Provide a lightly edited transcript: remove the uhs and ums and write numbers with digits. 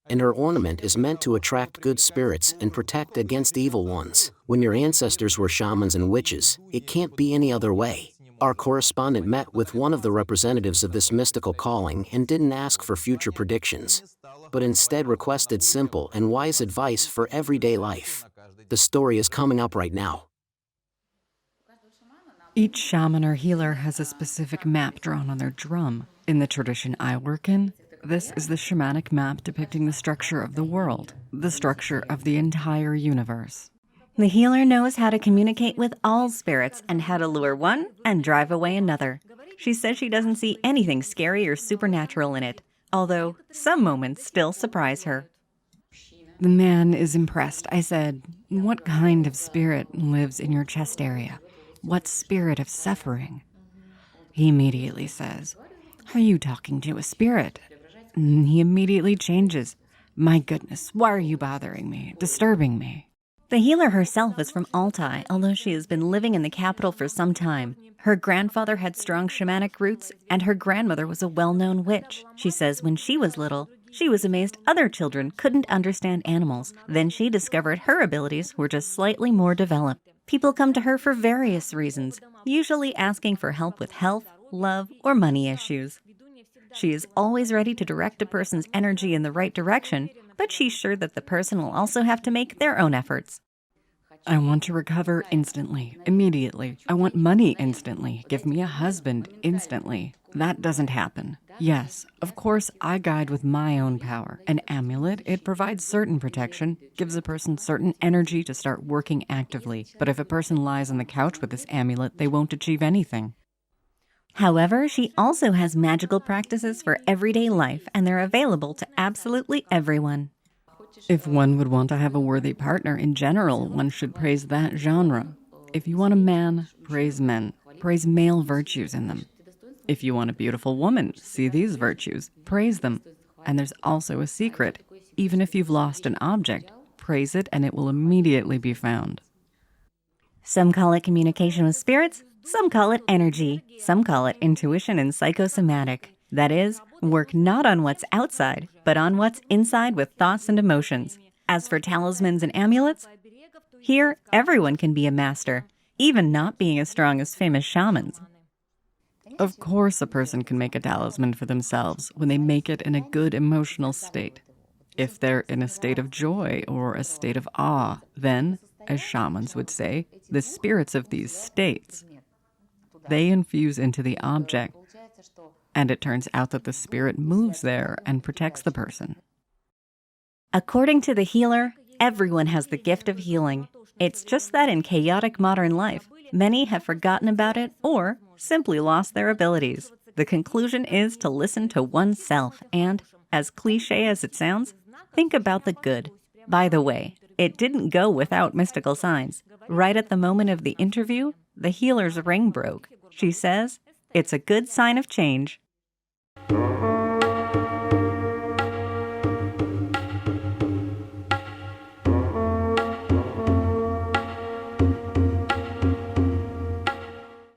and her ornament is meant to attract good spirits and protect against evil ones. When your ancestors were shamans and witches, it can't be any other way. Our correspondent met with one of the representatives of this mystical calling and didn't ask for future predictions, but instead requested simple and wise advice for everyday life. The story is coming up right now. Each shaman or healer has a specific map drawn on their drum. In the tradition I work in, this is the shamanic map depicting the structure of the world, the structure of the entire universe. The healer knows how to communicate with all spirits and how to lure one and drive away another. She says she doesn't see anything scary or supernatural in it, although some moments still surprise her. The man is impressed. I said, "What kind of spirit lives in your chest area? What spirit of suffering?" He immediately says, "Are you talking to a spirit?" He immediately changes. "My goodness, why are you bothering me, disturbing me?" The healer herself is from Altai, although she has been living in the capital for some time. Her grandfather had strong shamanic roots, and her grandmother was a well-known witch. She says when she was little, she was amazed other children couldn't understand animals. Then she discovered her abilities were just slightly more developed. People come to her for various reasons, usually asking for help with health, love, or money issues. She is always ready to direct a person's energy in the right direction, but she's sure that the person will also have to make their own efforts. I want to recover instantly, immediately. I want money instantly. Give me a husband instantly. That doesn't happen. Yes, of course, I guide with my own power. An amulet, it provides certain protection, gives a person certain energy to start working actively. But if a person lies on the couch with this amulet, they won't achieve anything. However, she also has magical practices for everyday life, and they're available to absolutely everyone. If one would want to have a worthy partner in general, one should praise that genre. If you want a man, praise men. Praise male virtues in them. If you want a beautiful woman, see these virtues. Praise them. And there's also a secret. Even if you've lost an object, praise it and it will immediately be found. Some call it communication with spirits, some call it energy, some call it intuition and psychosomatic. That is, work not on what's outside, but on what's inside with thoughts and emotions. As for talismans and amulets, here everyone can be a master, even not being as strong as famous shamans. Of course a person can make a talisman for themselves when they make it in a good emotional state. If they're in a state of joy or a state of awe, then, as shamans would say, the spirits of these states, they infuse into the object, and it turns out that the spirit moves there and protects the person. According to the healer, everyone has the gift of healing. It's just that in chaotic modern life, many have forgotten about it or simply lost their abilities. The conclusion is to listen to oneself and, as cliche as it sounds, think about the good. By the way, it didn't go without mystical signs. Right at the moment of the interview, the healer's ring broke. She says, "It's a good sign of change."